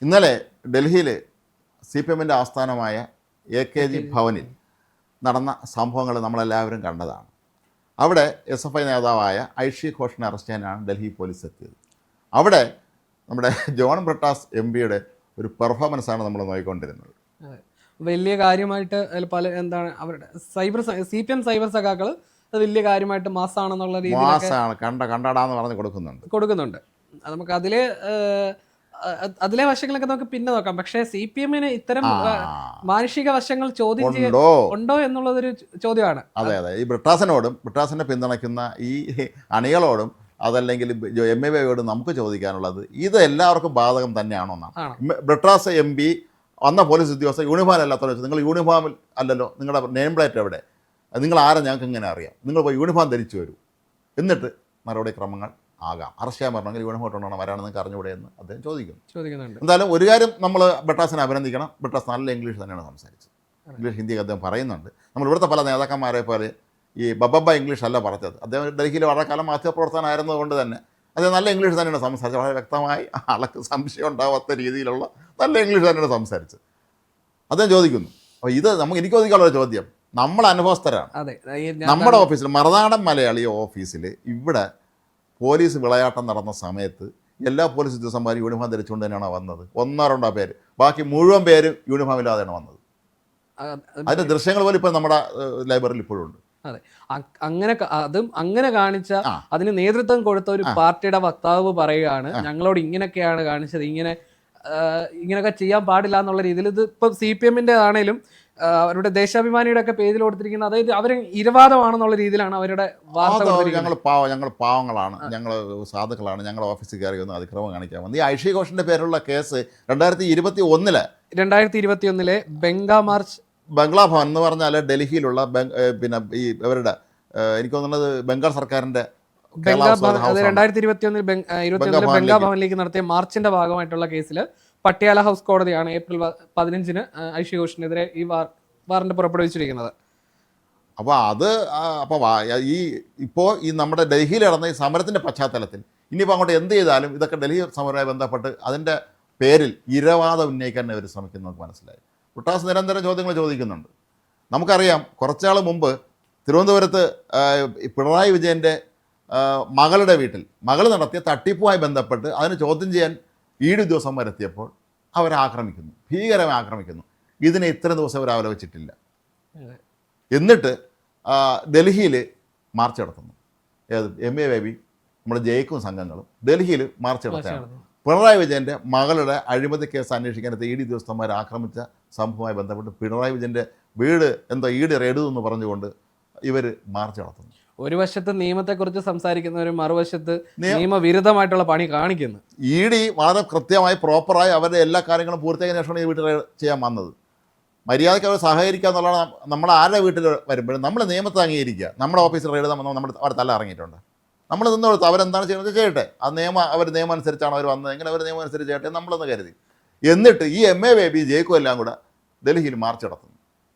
ഇന്നലെ ഡൽഹിയിൽ CPM ആസ്ഥാനമായ AKG ഭവനിൽ നടന്ന സംഭവങ്ങൾ നമ്മളെല്ലാവരും കണ്ടതാണ്. അവിടെ SFI നേതാവായ ഐഷി ഘോഷിനെ അറസ്റ്റ് ചെയ്യാനാണ് ഡൽഹി പോലീസ് എത്തിയത്. അവിടെ നമ്മുടെ ജോൺ ബ്രിട്ടാസ് MP-യുടെ ഒരു പെർഫോമൻസാണ് നമ്മൾ നോക്കിക്കൊണ്ടിരുന്നത്. വലിയ കാര്യമായിട്ട് പല എന്താണ് അവരുടെ CPM സൈബർ സഖാക്കൾ അത് വലിയ കാര്യമായിട്ട് മാസാണെന്നുള്ള രീതിയിലാണ് കണ്ടാടാന്ന് പറഞ്ഞ് കൊടുക്കുന്നുണ്ട്. നമുക്ക് അതിലെ വശങ്ങളൊക്കെ നമുക്ക് പിന്നെ നോക്കാം. പക്ഷേ CPM-ന് ഇത്തരം മാനുഷിക വശങ്ങൾ ചോദ്യം ഉണ്ടോ എന്നുള്ളതൊരു ചോദ്യമാണ്. അതെ, ഈ ബ്രിട്ടാസിനെ പിന്തുണയ്ക്കുന്ന ഈ അണികളോടും അതല്ലെങ്കിൽ MAയോടും നമുക്ക് ചോദിക്കാനുള്ളത് ഇത് എല്ലാവർക്കും ബാധകം തന്നെയാണോ എന്നാണ്. ബ്രിട്ടാസ് MP വന്ന പോലീസ് ഉദ്യോഗസ്ഥർ യൂണിഫോം അല്ലാത്തവരെ വെച്ചാൽ നിങ്ങൾ യൂണിഫോമിൽ അല്ലല്ലോ, നിങ്ങളുടെ നെയിം പ്ലേറ്റ് എവിടെ, നിങ്ങൾ ആരെ ഞങ്ങൾക്ക് ഇങ്ങനെ അറിയാം, നിങ്ങൾ പോയി യൂണിഫോം ധരിച്ചു വരൂ, എന്നിട്ട് നടപടിക്രമങ്ങൾ ആകാം. അറസ്റ്റ് ചെയ്യാൻ പറഞ്ഞെങ്കിൽ യൂണിഫോം ഇട്ടുകൊണ്ടാണ് വരാണെന്ന് നിങ്ങൾക്ക് അറിഞ്ഞുകൂടെ എന്ന് അദ്ദേഹം ചോദിക്കുന്നുണ്ട്. എന്തായാലും ഒരു കാര്യം നമ്മൾ ബ്രിട്ടാസിനെ അഭിനന്ദിക്കണം, ബ്രിട്ടാസ് നല്ല ഇംഗ്ലീഷ് തന്നെയാണ് സംസാരിച്ചത്. ഇംഗ്ലീഷ് ഹിന്ദി അദ്ദേഹം പറയുന്നുണ്ട്. നമ്മൾ ഇവിടുത്തെ പല നേതാക്കന്മാരെ പോലെ ഈ ബബ്ബ ഇംഗ്ലീഷ് അല്ല പറഞ്ഞത്. അദ്ദേഹം ഡൽഹിയിൽ വളരെ കാലം മാധ്യമപ്രവർത്തനമായിരുന്നതുകൊണ്ട് തന്നെ അദ്ദേഹം നല്ല ഇംഗ്ലീഷ് തന്നെയാണ് സംസാരിച്ചത്. വളരെ വ്യക്തമായി ആൾക്ക് സംശയം ഉണ്ടാവാത്ത രീതിയിലുള്ള നല്ല ഇംഗ്ലീഷ് തന്നെയാണ് സംസാരിച്ചത്. അദ്ദേഹം ചോദിക്കുന്നു, അപ്പോൾ ഇത് എനിക്ക് ചോദിക്കാനുള്ള ചോദ്യം, നമ്മൾ അനുഭവസ്ഥരാണ്. നമ്മുടെ ഓഫീസിൽ മറുനാടൻ മലയാളി ഓഫീസിൽ ഇവിടെ പോലീസ് വിളയാട്ടം നടന്ന സമയത്ത് എല്ലാ പോലീസ് ഉദ്യോഗസ്ഥന്മാരും യൂണിഫോം ധരിച്ചുകൊണ്ട് തന്നെയാണ് വന്നത്. 1-2 പേര്, ബാക്കി മുഴുവൻ പേരും യൂണിഫോം ഇല്ലാതെയാണ് വന്നത്. അതിൻ്റെ ദൃശ്യങ്ങൾ പോലും ഇപ്പം നമ്മുടെ ലൈബ്രറിയിൽ ഇപ്പോഴും ഉണ്ട്. അതെ, അങ്ങനെ കാണിച്ച അതിന് നേതൃത്വം കൊടുത്ത ഒരു പാർട്ടിയുടെ വക്താവ് പറയുകയാണ്, ഞങ്ങളോട് ഇങ്ങനെയൊക്കെയാണ് കാണിച്ചത്, ഇങ്ങനെയൊക്കെ ചെയ്യാൻ പാടില്ല എന്നുള്ള രീതിയിൽ. ഇത് ഇപ്പം CPM-ന്റെ ആണേലും അവരുടെ ദേശാഭിമാനിയുടെ ഒക്കെ പേജിൽ കൊടുത്തിരിക്കുന്നത്, അതായത് അവർ ഇരവാദമാണെന്നുള്ള രീതിയിലാണ് അവരുടെ വാർത്ത. ഞങ്ങൾ പാവങ്ങളാണ്, ഞങ്ങൾ സാധുക്കളാണ്, ഞങ്ങളുടെ ഓഫീസിൽ കയറി ഒന്ന് അതിക്രമം കാണിക്കാൻ വന്നു. ഈ ഐഷി ഘോഷിന്റെ പേരുള്ള കേസ് 2021 ബംഗ്ലാ ഭവൻ എന്ന് പറഞ്ഞാൽ ഡൽഹിയിലുള്ള പിന്നെ ഈ ഇവരുടെ എനിക്ക് തോന്നുന്നത് ബംഗാൾ സർക്കാരിന്റെ 2021 ബംഗ്ലാ ഭവനിലേക്ക് നടത്തിയ മാർച്ചിന്റെ ഭാഗമായിട്ടുള്ള കേസിൽ പട്യാല ഹൗസ് കോടതിയാണ് ഏപ്രിൽ 15 ഐഷി ഘോഷിനെതിരെ ഈ വാറന്റ് പുറപ്പെടുവിച്ചിരിക്കുന്നത്. അപ്പോൾ ഇപ്പോൾ ഈ നമ്മുടെ ഡൽഹിയിൽ നടന്ന ഈ സമരത്തിൻ്റെ പശ്ചാത്തലത്തിൽ ഇനിയിപ്പോൾ അങ്ങോട്ട് എന്ത് ചെയ്താലും ഇതൊക്കെ ഡൽഹി സമരവുമായി ബന്ധപ്പെട്ട് അതിൻ്റെ പേരിൽ ഇരവാദം ഉന്നയിക്കാൻ അവർ ശ്രമിക്കുന്നത് നമുക്ക് മനസ്സിലായി. ബ്രിട്ടാസ് നിരന്തരം ചോദ്യങ്ങൾ ചോദിക്കുന്നുണ്ട്. നമുക്കറിയാം, കുറച്ചാൾ മുമ്പ് തിരുവനന്തപുരത്ത് പിണറായി വിജയൻ്റെ മകളുടെ വീട്ടിൽ മകൾ നടത്തിയ തട്ടിപ്പുമായി ബന്ധപ്പെട്ട് അതിന് ചോദ്യം ചെയ്യാൻ ED ഉദ്യോഗസ്ഥന്മാരെത്തിയപ്പോൾ അവരെ ആക്രമിക്കുന്നു, ഭീകരമായി ആക്രമിക്കുന്നു. ഇതിനെ ഇത്ര ദിവസം അവർ ആലോചിച്ചിട്ടില്ല. എന്നിട്ട് ഡൽഹിയിൽ മാർച്ച് നടത്തുന്നു. MA ബേബി നമ്മുടെ ജയിക്കും സംഘങ്ങളും ഡൽഹിയിൽ മാർച്ച് നടത്തുകയാണ്. പിണറായി വിജയൻ്റെ മകളുടെ അഴിമതി കേസ് അന്വേഷിക്കാനത്തെ ED ഉദ്യോഗസ്ഥന്മാർ ആക്രമിച്ച സംഭവവുമായി ബന്ധപ്പെട്ട് പിണറായി വിജയൻ്റെ വീട് ED റെയ്ഡ് എന്ന് പറഞ്ഞുകൊണ്ട് ഇവർ മാർച്ച് നടത്തുന്നു. ഒരു വശത്ത് നിയമത്തെക്കുറിച്ച് സംസാരിക്കുന്നവരും മറുവശത്ത് നിയമവിരുദ്ധമായിട്ടുള്ള പണി കാണിക്കുന്നു. ED വളരെ കൃത്യമായി പ്രോപ്പറായി അവരുടെ എല്ലാ കാര്യങ്ങളും പൂർത്തിയാക്കിയ ശേഷമാണ് ഈ വീട്ടിൽ ചെയ്യാൻ വന്നത്. മര്യാദയ്ക്ക് അവർ സഹകരിക്കുക എന്നുള്ളതാണ്. നമ്മൾ ആരുടെ വീട്ടിൽ വരുമ്പോഴും നമ്മൾ നിയമത്തെ അംഗീകരിക്കുക. നമ്മുടെ ഓഫീസിൽ റെയ്ഡ് നമ്മൾ അവർ തല ഇറങ്ങിയിട്ടുണ്ട്, നമ്മൾ നിന്ന് കൊടുത്ത് അവരെന്താണ് ചെയ്യുന്നത് ചെയ്യട്ടെ. അവർ നിയമം അനുസരിച്ചാണ് അവർ വന്നതെങ്കിൽ അവർ നിയമം അനുസരിച്ച് ചെയ്യട്ടെ നമ്മളെന്ന് കരുതി. എന്നിട്ട് ഈ MA ബേബി ജയിക്കും എല്ലാം കൂടെ ഡൽഹിയിൽ മാർച്ച് നടത്തുന്നു.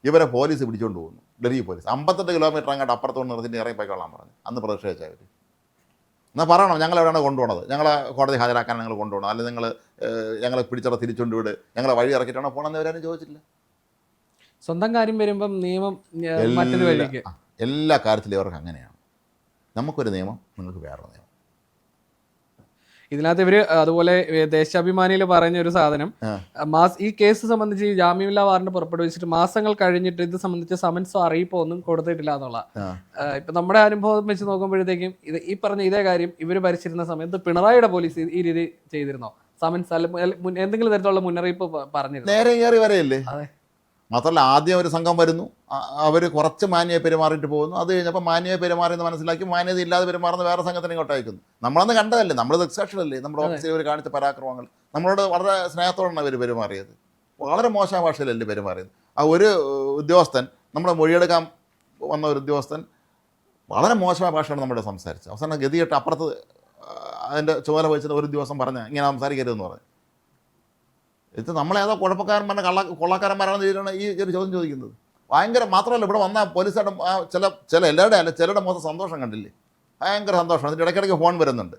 ഇവരെ പോലീസ് പിടിച്ചുകൊണ്ട് പോകുന്നു. ഡൽഹി പോലീസ് 58 കിലോമീറ്റർ അങ്ങോട്ട് അപ്പുറത്തുകൊണ്ട് നിർത്തിയിട്ട് ഇറങ്ങിപ്പോയിക്കൊള്ളാൻ പറഞ്ഞു. അന്ന് പ്രതിഷേധിച്ചവർ എന്നാൽ പറയണം, ഞങ്ങൾ എവിടെയാണ് കൊണ്ടുപോകണത്, ഞങ്ങളെ കോടതി ഹാജരാക്കാൻ ഞങ്ങൾ കൊണ്ടുപോകണം, അല്ലെങ്കിൽ നിങ്ങൾ ഞങ്ങളെ പിടിച്ചറ തിരിച്ചുകൊണ്ട് വിട്, ഞങ്ങളെ വഴി ഇറക്കിയിട്ടാണോ പോകണമെന്ന് അവരാരും ചോദിച്ചില്ല. സ്വന്തം കാര്യം വരുമ്പം നിയമം മറ്റൊരു വഴിക്ക്, എല്ലാ കാര്യത്തിലും ഇവർക്ക് അങ്ങനെയാണ്. നമുക്കൊരു നിയമം, നിങ്ങൾക്ക് വേറെ നിയമം. ഇതിനകത്ത് ഇവർ അതുപോലെ ദേശാഭിമാനിയിൽ പറഞ്ഞ ഒരു സാധനം, ഈ കേസ് സംബന്ധിച്ച് ഈ ജാമ്യമില്ലാ വാറന്റ് പുറപ്പെടുവിച്ചിട്ട് മാസങ്ങൾ കഴിഞ്ഞിട്ട് ഇത് സംബന്ധിച്ച് സമൻസോ അറിയിപ്പോ ഒന്നും കൊടുത്തിട്ടില്ല എന്നുള്ള. ഇപ്പൊ നമ്മുടെ അനുഭവം വെച്ച് നോക്കുമ്പോഴത്തേക്കും ഈ പറഞ്ഞ ഇതേ കാര്യം ഇവർ ഭരിച്ചിരുന്ന സമയത്ത് പിണറായിയുടെ പോലീസ് ഈ രീതി ചെയ്തിരുന്നോ? സമൻസ് എന്തെങ്കിലും തരത്തിലുള്ള മുന്നറിയിപ്പ് പറഞ്ഞിരുന്നു? നേരെ കയറി വരെയല്ലേ. മാത്രമല്ല, ആദ്യം ഒരു സംഘം വരുന്നു, അവർ കുറച്ച് മാന്യമായി പെരുമാറിയിട്ട് പോകുന്നു. അത് കഴിഞ്ഞപ്പോൾ മാന്യമായി പെരുമാറിയെന്ന് മനസ്സിലാക്കി മാന്യത ഇല്ലാതെ പെരുമാറുന്ന വേറെ സംഘത്തിന് ഇങ്ങോട്ട് അയക്കുന്നു. നമ്മളന്ന് കണ്ടതല്ലേ, നമ്മൾ ദൃക്സാക്ഷികളല്ലേ, നമ്മുടെ ഓഫീസിൽ ഇവർ കാണിച്ച പരാക്രമങ്ങൾ. നമ്മളോട് വളരെ സ്നേഹത്തോടാണ് അവർ പെരുമാറിയത്, വളരെ മോശമായ ഭാഷയിലല്ലേ പെരുമാറിയത്. ആ ഒരു ഉദ്യോഗസ്ഥൻ, നമ്മുടെ മൊഴിയെടുക്കാൻ വന്ന ഒരു ഉദ്യോഗസ്ഥൻ വളരെ മോശമായ ഭാഷയാണ് നമ്മുടെ സംസാരിച്ചത്. അവസാനം ഗതികെട്ട് അപ്പുറത്ത് അതിൻ്റെ ചുമതല വഹിച്ചിട്ട് ഒരു ദിവസം പറഞ്ഞാൽ ഇങ്ങനെ സംസാരിക്കരുതെന്ന് പറഞ്ഞു. ഇത് നമ്മളേതോ കുഴപ്പക്കാരന്മാരെ കൊള്ളക്കാരന്മാരാണെന്ന് ചെയ്തിട്ടാണ് ഈ ഒരു ചോദ്യം ചോദിക്കുന്നത്. ഭയങ്കര മാത്രമല്ല, ഇവിടെ വന്ന പോലീസുകാരുടെ ചില എല്ലാവരുടെ അല്ല ചിലരുടെ മുഖത്ത് സന്തോഷം കണ്ടില്ലേ, ഭയങ്കര സന്തോഷം. അതിൻ്റെ ഇടയ്ക്കിടയ്ക്ക് ഫോൺ വരുന്നുണ്ട്.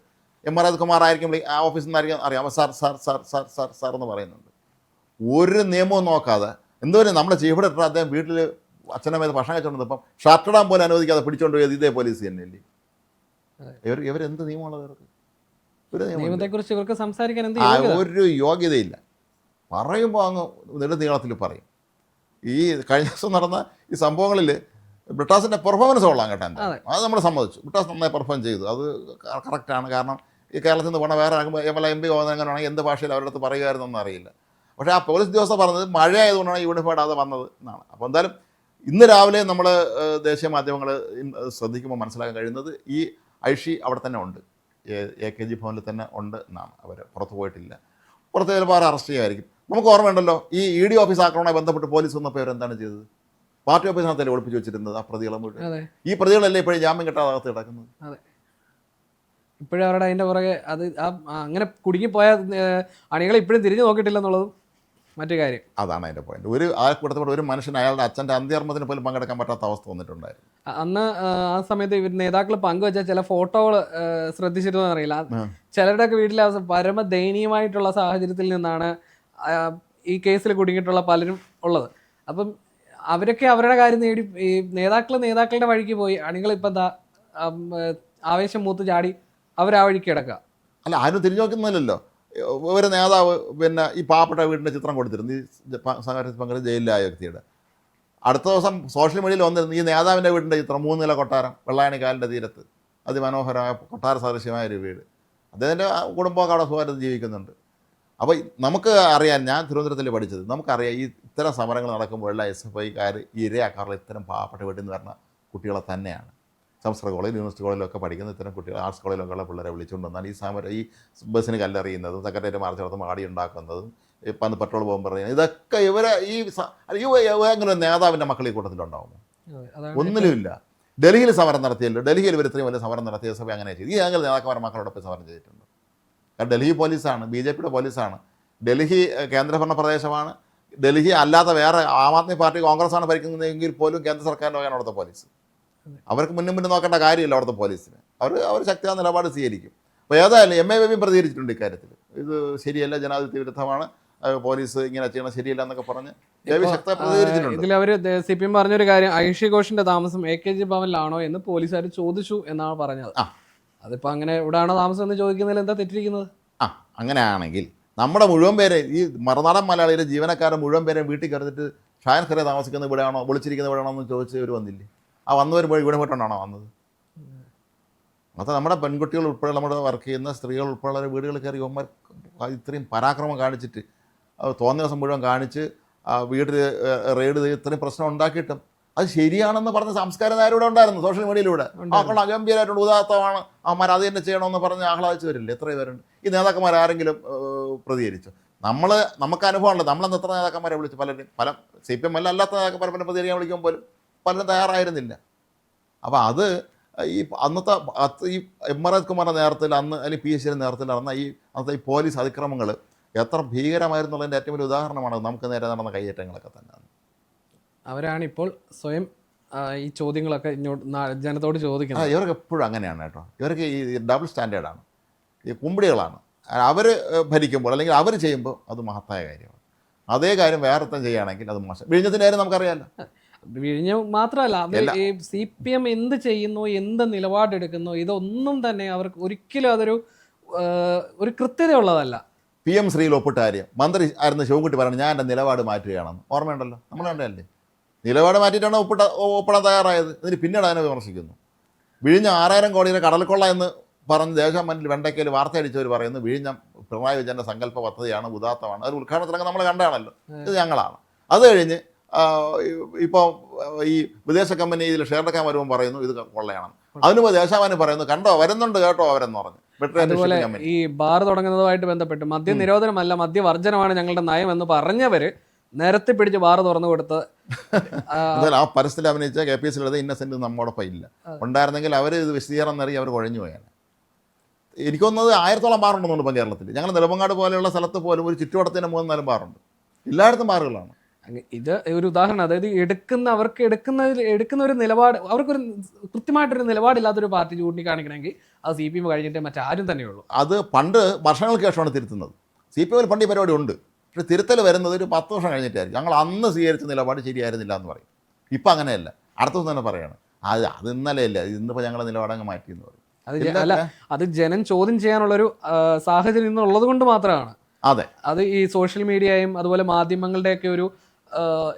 എം കുമാർ ആയിരിക്കും ആ ഓഫീസിൽ നിന്നായിരിക്കും അറിയാം, sir sir sir sir sir sir എന്ന് പറയുന്നുണ്ട്. ഒരു നിയമവും നോക്കാതെ എന്തോരം നമ്മുടെ ചീഫ് എഡിറ്റർ അദ്ദേഹം വീട്ടിൽ അച്ഛനമ്മ ഭക്ഷണം കഴിച്ചുകൊണ്ടിരുന്നപ്പം ഷർട്ടിടാൻ പോലും അനുവദിക്കാതെ പിടിച്ചോണ്ട് പോയത് ഇതേ പോലീസ് തന്നെയല്ലേ. ഇവരെന്ത് നിയമമുള്ളത് ഇവർക്ക്? ഒരു നിയമത്തെക്കുറിച്ച് ഇവർക്ക് സംസാരിക്കാൻ ഒരു യോഗ്യതയില്ല. പറയുമ്പോൾ അങ്ങ് നെടുനീളത്തിൽ പറയും. ഈ കഴിഞ്ഞ ദിവസം നടന്ന ഈ സംഭവങ്ങളിൽ ബ്രിട്ടാസിൻ്റെ പെർഫോമൻസ് കൊള്ളാം കേട്ടോ. അത് നമ്മൾ സമ്മതിച്ചു, ബ്രിട്ടാസ് നന്നായി പെർഫോം ചെയ്തു, അത് കറക്റ്റാണ്. കാരണം ഈ കേരളത്തിൽ നിന്ന് പോണ വേറെ MP പോകുന്നതെങ്ങനെയാണെങ്കിൽ എന്ത് ഭാഷയിൽ അവരുടെ അടുത്ത് പറയുമായിരുന്നൊന്നും അറിയില്ല. പക്ഷേ ആ പോലീസ് ഉദ്യോഗസ്ഥർ പറഞ്ഞത് മഴ ആയതുകൊണ്ടാണ് യൂണിഫോം ഇടാതെ വന്നത് എന്നാണ്. അപ്പോൾ എന്തായാലും ഇന്ന് രാവിലെ നമ്മൾ ദേശീയ മാധ്യമങ്ങൾ ശ്രദ്ധിക്കുമ്പോൾ മനസ്സിലാക്കാൻ കഴിയുന്നത് ഈ ഐഷി അവിടെ തന്നെ ഉണ്ട്, AKG ഭവനിൽ തന്നെ ഉണ്ട് എന്നാണ്. അവർ പുറത്ത് പോയിട്ടില്ല. പുറത്ത് ചിലപ്പോൾ അവർ അറസ്റ്റ് ചെയ്യുമായിരിക്കും. നമുക്ക് ഓർമ്മയുണ്ടല്ലോ, ഈ ED ഓഫീസ് ആക്രമണവുമായി ബന്ധപ്പെട്ട് പോലീസ് വന്നപ്പോൾ അവരെന്താണ് ചെയ്തത്? പാർട്ടി ഓഫീസിനകത്തല്ലേ ഒളിപ്പിച്ച് വെച്ചിരുന്നത് ആ പ്രതികളെ മുഴുവൻ. ഈ പ്രതികളല്ലേ ഇപ്പോഴും ജാമ്യം കിട്ടാതെ അകത്ത് കിടക്കുന്നത്. ഇപ്പോഴും അവരുടെ അതിൻ്റെ പുറകെ അത് അങ്ങനെ കുടുങ്ങിപ്പോയ അണികളെ ഇപ്പോഴും തിരിഞ്ഞു നോക്കിയിട്ടില്ലെന്നുള്ളതും മറ്റു കാര്യം. അതാണ് അതിൻ്റെ പോയിന്റ്. ഒരു ആ കൂട്ടത്തോടെ ഒരു മനുഷ്യൻ അയാളുടെ അച്ഛൻ്റെ അന്ത്യകർമ്മത്തിന് പോലും പങ്കെടുക്കാൻ പറ്റാത്ത അവസ്ഥ വന്നിട്ടുണ്ടായിരുന്നു. അന്ന് ആ സമയത്ത് ഇവർ നേതാക്കൾ പങ്കുവെച്ച ചില ഫോട്ടോകൾ ശ്രദ്ധിച്ചിരുന്നോ അറിയില്ല. ചിലരുടെയൊക്കെ വീട്ടിലെ പരമ ദയനീയമായിട്ടുള്ള സാഹചര്യത്തിൽ നിന്നാണ് ഈ കേസിൽ കുടുങ്ങിയിട്ടുള്ള പലരും ഉള്ളത്. അപ്പം അവരൊക്കെ അവരുടെ കാര്യം നേടി, ഈ നേതാക്കളുടെ വഴിക്ക് പോയി, അണികൾ ഇപ്പം എന്താ ആവേശം മൂത്ത് ചാടി അവർ ആ വഴിക്ക് കിടക്കുക. അല്ല, ആരും തിരിഞ്ഞു നോക്കുന്നില്ലല്ലോ. ഒരു നേതാവ് പിന്നെ ഈ പാവപ്പെട്ട വീടിൻ്റെ ചിത്രം കൊടുത്തിരുന്നു, ഈ സംഘർഷത്തിൽ പങ്കെടുത്ത് ജയിലിലായ വ്യക്തിയുടെ. അടുത്ത ദിവസം സോഷ്യൽ മീഡിയയിൽ വന്നിരുന്നു ഈ നേതാവിൻ്റെ വീടിൻ്റെ ചിത്രം, 3 നില കൊട്ടാരം, വെള്ളായണി കായലിൻ്റെ തീരത്ത്, അതിമനോഹരമായ കൊട്ടാര സദൃശ്യമായ ഒരു വീട്. അദ്ദേഹത്തിൻ്റെ കുടുംബമൊക്കെ അവിടെ സുഖമായിട്ട് ജീവിക്കുന്നുണ്ട്. അപ്പോൾ നമുക്ക് അറിയാൻ, ഞാൻ തിരുവനന്തപുരത്തിൽ പഠിച്ചത്, നമുക്കറിയാം ഈ ഇത്തരം സമരങ്ങൾ നടക്കുമ്പോഴുള്ള SFIക്കാർ ഇരയാക്കാറുള്ള ഇത്തരം പാവപ്പെട്ട വീട്ടിൽ നിന്ന് വരുന്ന കുട്ടികളെ തന്നെയാണ്. സംസ്കൃത കോളേജ്, യൂണിവേഴ്സിറ്റി കോളേജിലൊക്കെ പഠിക്കുന്ന ഇത്തരം കുട്ടികൾ, ആർട്സ് കോളേജിലൊക്കെയുള്ള പിള്ളേരെ വിളിച്ചുകൊണ്ട് വന്നാൽ ഈ സമരം, ഈ ബസ്സിന് കല്ലെറിയുന്നതും സെക്രട്ടേറിയറ്റ് മാർച്ച് നടത്തുമ്പോൾ ആടി ഉണ്ടാക്കുന്നതും ഇപ്പം പെട്രോൾ ബോംബ് എറിയുന്നത്, ഇതൊക്കെ ഇവരെ അങ്ങനെ നേതാവിൻ്റെ മക്കൾ ഈ കൂട്ടത്തിലുണ്ടാവുമോ? ഒന്നിലുമില്ല. ഡൽഹിയിൽ സമരം നടത്തിയല്ലോ, ഡൽഹിയിൽ ഇവർ ഇത്രയും വലിയ സമരം നടത്തിയ SFI അങ്ങനെ ചെയ്തു. ഈ ഞങ്ങൾ നേതാക്കന്മാരുടെ മക്കളോടൊപ്പം സമരം ചെയ്തിട്ടുണ്ട്. കാരണം ഡൽഹി പോലീസാണ്, BJPയുടെ പോലീസാണ്. ഡൽഹി കേന്ദ്രഭരണ പ്രദേശമാണ്. ഡൽഹി അല്ലാത്ത വേറെ ആം ആദ്മി പാർട്ടി, കോൺഗ്രസ്സാണ് ഭരിക്കുന്നതെങ്കിൽ പോലും കേന്ദ്ര സർക്കാരിൻ്റെ വകയാണ് അവിടുത്തെ പോലീസ്. അവർക്ക് മുന്നും നോക്കേണ്ട കാര്യമില്ല അവിടുത്തെ പോലീസിന്. അവർ ശക്തിയായ നിലപാട് സ്വീകരിക്കും. അപ്പോൾ ഏതായാലും MAVM പ്രതികരിച്ചിട്ടുണ്ട് ഇക്കാര്യത്തിൽ. ഇത് ശരിയല്ല, ജനാധിപത്യ വിരുദ്ധമാണ്, പോലീസ് ഇങ്ങനെ ചെയ്യണം ശരിയല്ല എന്നൊക്കെ പറഞ്ഞ് ശക്തമായി പ്രതികരിച്ചിട്ടുണ്ട്. ഇതിൽ അവർ CPM പറഞ്ഞൊരു കാര്യം, ഐഷി ഘോഷിന്റെ താമസം AKG ഭവനിലാണോ എന്ന് പോലീസുകാർ ചോദിച്ചു എന്നാണ് പറഞ്ഞത്. അതിപ്പോൾ അങ്ങനെ ഇവിടെയാണോ താമസം എന്ന് ചോദിക്കുന്നതിൽ എന്താ തെറ്റിരിക്കുന്നത്? അങ്ങനെയാണെങ്കിൽ നമ്മുടെ മുഴുവൻ പേരെ, ഈ മറുനാടൻ മലയാളിയുടെ ജീവനക്കാരെ മുഴുവൻ പേരെ വീട്ടിൽ കയറിയിട്ട് ഷായൻ ഖരെ താമസിക്കുന്ന ഇവിടെയാണോ, വിളിച്ചിരിക്കുന്ന ഇവിടെയാണോ എന്ന് ചോദിച്ചവർ വന്നില്ലേ? ആ വന്നവർ ഇവിടെ പോയിട്ടാണോ വന്നത്? അത് നമ്മുടെ പെൺകുട്ടികൾ ഉൾപ്പെടെ നമ്മുടെ വർക്ക് ചെയ്യുന്ന സ്ത്രീകൾ ഉൾപ്പെടെ വീടുകളിൽ കയറി ഇവന്മാർ ഇത്രയും പരാക്രമം കാണിച്ചിട്ട്, തോന്നിയ ദിവസം മുഴുവൻ കാണിച്ച് വീട്ടിൽ റെയ്ഡ് ചെയ്ത് ഇത്രയും പ്രശ്നം ഉണ്ടാക്കിയിട്ടും അത് ശരിയാണെന്ന് പറഞ്ഞ സംസ്കാരം നേരെ ഉണ്ടായിരുന്നു സോഷ്യൽ മീഡിയയിലൂടെ. കൊള്ളാം, ഗംഭീരമായിട്ടുണ്ട്, ഉദാത്തമാണ്, അവന്മാർ അത് തന്നെ ചെയ്യണമെന്ന് പറഞ്ഞ് ആഹ്ലാദിച്ച് വരില്ലേ? എത്ര പേരുണ്ട്? ഈ നേതാക്കന്മാർ ആരെങ്കിലും പ്രതികരിച്ചു? നമുക്ക് അനുഭവമുണ്ട്. നമ്മളന്ന് എത്ര നേതാക്കന്മാരെ വിളിച്ചു, പല CPM അല്ലാത്ത നേതാക്കന്മാരെ പല പ്രതികരിക്കാൻ വിളിക്കുമ്പോൾ പോലും പലരും തയ്യാറായിരുന്നില്ല. അപ്പോൾ അത് ഈ അന്നത്തെ ഈ കുമാറിൻ്റെ നേതൃത്വത്തിൽ, അന്ന് അല്ലെങ്കിൽ PSCയുടെ നേതൃത്വത്തിൽ നടന്ന അന്നത്തെ ഈ പോലീസ് അതിക്രമങ്ങൾ എത്ര ഭീകരമായിരുന്നുള്ളതിൻ്റെ ഏറ്റവും വലിയ ഉദാഹരണമാണ് നമുക്ക് നേരെ നടന്ന കയ്യേറ്റങ്ങളൊക്കെ തന്നെ. അവരാണ് ഇപ്പോൾ സ്വയം ഈ ചോദ്യങ്ങളൊക്കെ ജനത്തോട് ചോദിക്കുന്നത്. ഇവർക്ക് എപ്പോഴും അങ്ങനെയാണ് കേട്ടോ. ഇവർക്ക് ഈ ഡബിൾ സ്റ്റാൻഡേർഡാണ്, ഈ കുമ്പിടികളാണ്. അവർ ഭരിക്കുമ്പോൾ അല്ലെങ്കിൽ അവർ ചെയ്യുമ്പോൾ അത് മഹത്തായ കാര്യമാണ്. അതേ കാര്യം വേറെ ചെയ്യുകയാണെങ്കിൽ അത് മോശം. വിഴിഞ്ഞത്തിൻ്റെ കാര്യം നമുക്കറിയാമല്ലോ. വിഴിഞ്ഞ മാത്രമല്ല, ഈ CPM എന്ത് ചെയ്യുന്നു, എന്ത് നിലപാടെടുക്കുന്നു, ഇതൊന്നും തന്നെ അവർക്ക് ഒരിക്കലും അതൊരു കൃത്യതയുള്ളതല്ല. PM ശ്രീയിൽ ഒപ്പിട്ട കാര്യം മന്ത്രി ആയിരുന്നു ശിവൻകുട്ടി പറഞ്ഞു, ഞാൻ എൻ്റെ നിലപാട് മാറ്റുകയാണെന്ന്. ഓർമ്മയുണ്ടല്ലോ, നമ്മൾ കണ്ടല്ലേ? നിലപാട് മാറ്റിയിട്ടാണ് ഒപ്പിടാൻ തയ്യാറായത്. എന്നിട്ട് പിന്നീട് അതിനെ വിമർശിക്കുന്നു. വിഴിഞ്ഞ 6000 കോടിയുടെ കടൽക്കൊള്ള എന്ന് പറഞ്ഞ് ദേശാഭിമാനിയിൽ വെണ്ടയ്ക്കയിൽ വാർത്ത അടിച്ചവർ പറയുന്നു വിഴിഞ്ഞ പിണറായി വിജയൻ്റെ സങ്കല്പ പദ്ധതിയാണ്, ഉദാത്തമാണ്. അത് ഉദ്ഘാടനത്തിലൊക്കെ നമ്മൾ കണ്ടാണല്ലോ. ഇത് ഞങ്ങളാണ്. അത് കഴിഞ്ഞ് ഇപ്പോൾ ഈ വിദേശ കമ്പനി ഇതിൽ ഷെയർ എടുക്കാൻ വരുമ്പോൾ പറയുന്നു ഇത് കൊള്ളയാണ്. അതിനുമ്പ് ദേശാഭിമാനി പറയുന്നു കണ്ടോ വരുന്നുണ്ട് കേട്ടോ അവരെന്ന് പറഞ്ഞു. അതുപോലെ ഈ ബാർ തുടങ്ങുന്നതുമായിട്ട് ബന്ധപ്പെട്ട് മദ്യ നിരോധനമല്ല, മദ്യവർജനമാണ് ഞങ്ങളുടെ നയം എന്ന് പറഞ്ഞവര് നേരത്തെ പിടിച്ച് ബാർ തുറന്നു കൊടുത്ത് ആ പരസ്യത്തിൽ അഭിനയിച്ച KPSC ഇന്നസെന്റ് നമ്മോടൊപ്പം ഇല്ല. ഉണ്ടായിരുന്നെങ്കിൽ അവർ ഇത് വിശദീകരണം നൽകി അവർ കുഴഞ്ഞു പോയാണ്. എനിക്ക് തോന്നുന്നത് 1000-ഓളം ബാറുണ്ടെന്നുണ്ട് ഇപ്പം കേരളത്തിൽ. ഞങ്ങൾ നെടുമങ്ങാട് പോലെയുള്ള സ്ഥലത്ത് പോലും ഒരു ചുറ്റുവട്ടത്തിന് 3-4 ബാറുണ്ട്. എല്ലായിടത്തും ബാറുകളാണ്. ഇത് ഒരു ഉദാഹരണം. അതായത് എടുക്കുന്ന ഒരു നിലപാട്, അവർക്കൊരു കൃത്യമായിട്ടൊരു നിലപാടില്ലാത്തൊരു പാർട്ടി ചൂണ്ടിക്കാണിക്കണമെങ്കിൽ അത് CPM കഴിഞ്ഞിട്ടേ മറ്റാരും തന്നെയുള്ളൂ. അത് പണ്ട് വർഷങ്ങൾക്ക് ശേഷമാണ് തിരുത്തുന്നത്. CPM പണ്ട് ഈ പരിപാടി ഉണ്ട്, പക്ഷേ തിരുത്തൽ വരുന്നത് ഒരു 10 വർഷം കഴിഞ്ഞിട്ടായിരിക്കും. ഞങ്ങൾ അന്ന് സ്വീകരിച്ച നിലപാട് ശരിയായിരുന്നില്ല എന്ന് പറയും. ഇപ്പം അങ്ങനെയല്ല, അടുത്ത ദിവസം തന്നെ പറയണം അത് ഇന്നലെ അല്ല, ഇന്നിപ്പോൾ ഞങ്ങളുടെ നിലപാടങ്ങ് മാറ്റിയെന്ന് പറയും. അത് ജനം ചോദ്യം ചെയ്യാനുള്ളൊരു സാഹചര്യം ഇന്നുള്ളത് കൊണ്ട് മാത്രമാണ്. അതെ, അത് ഈ സോഷ്യൽ മീഡിയയും അതുപോലെ മാധ്യമങ്ങളുടെയൊക്കെ ഒരു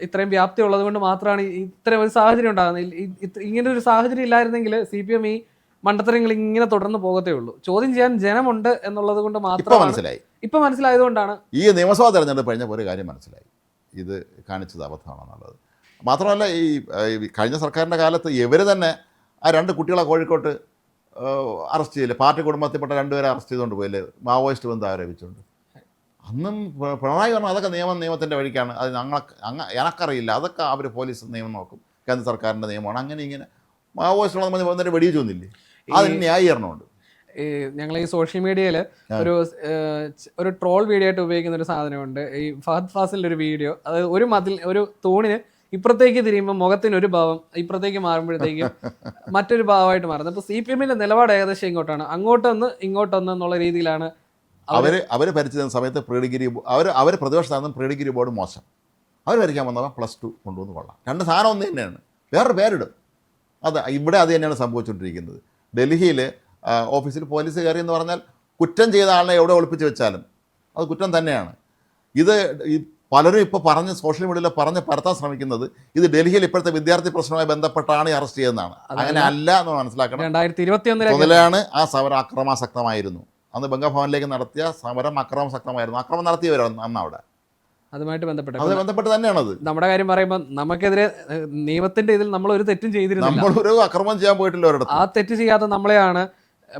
ഇത്രയും വ്യാപ്തി ഉള്ളത് കൊണ്ട് മാത്രമാണ് ഇത്തരം ഒരു സാഹചര്യം ഉണ്ടാകുന്നത്. ഇങ്ങനെ ഒരു സാഹചര്യം ഇല്ലായിരുന്നെങ്കിൽ CPM ഈ മണ്ടത്തരങ്ങൾ ഇങ്ങനെ തുടർന്ന് പോകത്തേ ഉള്ളൂ. ചോദ്യം ചെയ്യാൻ ജനമുണ്ട് എന്നുള്ളത് കൊണ്ട് മാത്രം മനസ്സിലായി. ഇപ്പൊ മനസ്സിലായതുകൊണ്ടാണ് ഈ നിയമസഭാ തെരഞ്ഞെടുപ്പ് കഴിഞ്ഞപ്പോൾ ഒരു കാര്യം മനസ്സിലായി, ഇത് കാണിച്ചത് അബദ്ധമാണെന്നുള്ളത്. മാത്രമല്ല ഈ കഴിഞ്ഞ സർക്കാരിൻ്റെ കാലത്ത് ഇവർ തന്നെ ആ 2 കുട്ടികളെ കോഴിക്കോട്ട് അറസ്റ്റ് ചെയ്യില്ലേ, പാർട്ടി കുടുംബത്തിൽപ്പെട്ട 2 പേരെ അറസ്റ്റ് ചെയ്തുകൊണ്ട് പോയില്ലേ, മാവോയിസ്റ്റ് ബന്ധം ആരോപിച്ചുകൊണ്ട്. അന്നും പിണറായി പറഞ്ഞു അതൊക്കെ നിയമത്തിൻ്റെ വഴിക്കാണ്, അത് എനക്കറിയില്ല, അതൊക്കെ അവർ പോലീസ് നിയമം നോക്കും, കേന്ദ്ര സർക്കാരിൻ്റെ നിയമമാണ്, അങ്ങനെ ഇങ്ങനെ മാവോയിസ്റ്റുകളെ നമ്മൾ വന്നിട്ട് വെടിയിച്ചു വന്നില്ലേ, അതിന് ന്യായീകരണമുണ്ട്. ഞങ്ങൾ ഈ സോഷ്യൽ മീഡിയയിൽ ഒരു ട്രോൾ വീഡിയോ ആയിട്ട് ഉപയോഗിക്കുന്ന ഒരു സാധനമുണ്ട്. ഈ ഫഹദ് ഫാസിലിൻ്റെ ഒരു വീഡിയോ, അതായത് ഒരു തൂണിന് ഇപ്പുറത്തേക്ക് തിരിയുമ്പോൾ മുഖത്തിന് ഒരു ഭാവം, ഇപ്പുറത്തേക്ക് മാറുമ്പോഴത്തേക്കും മറ്റൊരു ഭാവമായിട്ട് മാറുന്നത്. അപ്പോൾ CPMന്റെ നിലപാട് ഏകദേശം ഇങ്ങോട്ടാണ്, അങ്ങോട്ടൊന്ന് ഇങ്ങോട്ടൊന്ന് എന്നുള്ള രീതിയിലാണ് അവർ ഭരിച്ചിരുന്ന സമയത്ത്. പ്രീ ഡിഗ്രി അവർ പ്രതിപക്ഷത്താണെന്നും പ്രീ ഡിഗ്രി ബോർഡ് മോശം, അവർ ഭരിക്കാൻ വന്നവൻ +2 കൊണ്ടുവന്ന് കൊള്ളാം. 2 സാധനം ഒന്ന് തന്നെയാണ്, വേറൊരു പേരിടും. ഇവിടെ അത് തന്നെയാണ് സംഭവിച്ചുകൊണ്ടിരിക്കുന്നത്. ഡൽഹിയിൽ ഓഫീസിൽ പോലീസ് കയറി എന്ന് പറഞ്ഞാൽ കുറ്റം ചെയ്ത ആളിനെ എവിടെ ഒളിപ്പിച്ച് വെച്ചാലും അത് കുറ്റം തന്നെയാണ്. ഇത് പലരും ഇപ്പോൾ സോഷ്യൽ മീഡിയയിൽ പറഞ്ഞ് പരത്താൻ ശ്രമിക്കുന്നത് ഇത് ഡൽഹിയിൽ ഇപ്പോഴത്തെ വിദ്യാർത്ഥി പ്രശ്നവുമായി ബന്ധപ്പെട്ടാണ് ഈ അറസ്റ്റ് ചെയ്യുന്നതാണ്. അങ്ങനെ അല്ല എന്ന് മനസ്സിലാക്കണം. 2021 ആ സമരം അക്രമാസക്തമായിരുന്നു. അന്ന് ബംഗഭവനിലേക്ക് നടത്തിയ സമരം അക്രമാസക്തമായിരുന്നു. അക്രമം നടത്തിയവരാണ് അന്ന് അവിടെ. അതുമായിട്ട് ബന്ധപ്പെട്ട് തന്നെയാണത്. നമ്മുടെ കാര്യം പറയുമ്പോൾ നമുക്കെതിരെ നിയമത്തിന്റെ ഇതിൽ നമ്മൾ ഒരു തെറ്റും ചെയ്തിരുന്നില്ല, നമ്മളൊരു അക്രമം ചെയ്യാൻ പോയിട്ടില്ല ഒരിടത്ത്. ആ തെറ്റ് ചെയ്യാത്ത നമ്മളെയാണ്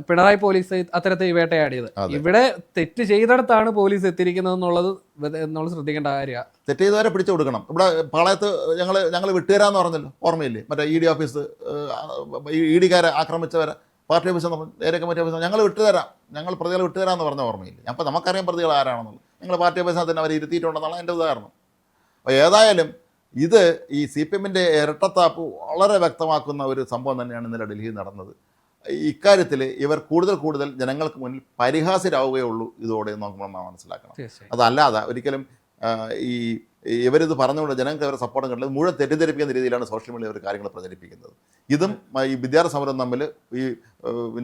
പിണറായി പോലീസ് അത്തരത്തിൽ വേട്ടയാടിയത്. ഇവിടെ തെറ്റ് ചെയ്തെടുത്താണ് പോലീസ് എത്തിയിരിക്കുന്നത് എന്നുള്ളത് നമ്മൾ ശ്രദ്ധിക്കേണ്ട കാര്യമാണ്. തെറ്റ് ചെയ്തവരെ പിടിച്ചു കൊടുക്കണം. ഇവിടെ പാളയത്ത് ഞങ്ങൾ വിട്ടുതരാമെന്ന് പറഞ്ഞല്ലോ, ഓർമ്മയില്ലേ? മറ്റേ ED ഓഫീസ് EDക്കാരെ ആക്രമിച്ചവരെ party office area committee office ഞങ്ങൾ വിട്ടുതരാം, ഞങ്ങൾ പ്രതികളെ വിട്ടുതരാമെന്ന് പറഞ്ഞ ഓർമ്മയില്ലേ? അപ്പോൾ നമുക്കറിയാം പ്രതികൾ ആരാണെന്നുള്ളത്. ഞങ്ങൾ പാർട്ടി ഓഫീസിനകത്ത് തന്നെ അവർ ഇരുത്തിയിട്ടുണ്ടെന്നുള്ള എൻ്റെ ഉദാഹരണം. അപ്പോൾ ഏതായാലും ഇത് ഈ CPMന്റെ ഇരട്ടത്താപ്പ് വളരെ വ്യക്തമാക്കുന്ന ഒരു സംഭവം തന്നെയാണ് ഇന്നലെ ഡൽഹിയിൽ നടന്നത്. ഇക്കാര്യത്തിൽ ഇവർ കൂടുതൽ ജനങ്ങൾക്ക് മുന്നിൽ പരിഹാസ്യരാവുകയുള്ളൂ ഇതോടെ നോക്കുമ്പോൾ മനസ്സിലാക്കണം. അതല്ലാതെ ഒരിക്കലും ഇവരിത് പറഞ്ഞുകൊണ്ട് ജനങ്ങൾക്ക് അവരെ സപ്പോർട്ടും കിട്ടില്ല, മുഴുവൻ തെറ്റിദ്ധരിപ്പിക്കുന്ന രീതിയിലാണ് സോഷ്യൽ മീഡിയ അവർ കാര്യങ്ങൾ പ്രചരിപ്പിക്കുന്നത്. ഇതും ഈ വിദ്യാർത്ഥി സമരം തമ്മിൽ ഈ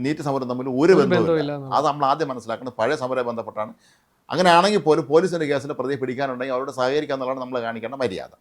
നീറ്റ് സമരം തമ്മിൽ ഒരു ബന്ധമില്ല. അത് നമ്മൾ ആദ്യം മനസ്സിലാക്കുന്നത്. പഴയ സമരമായി ബന്ധപ്പെട്ടാണ്. അങ്ങനെയാണെങ്കിൽ പോലും പോലീസിൻ്റെ കേസിൽ പ്രതിയെ പിടിക്കാനുണ്ടെങ്കിൽ അവരോട് സഹകരിക്കുക എന്നുള്ളതാണ് നമ്മൾ കാണിക്കേണ്ട മര്യാദ.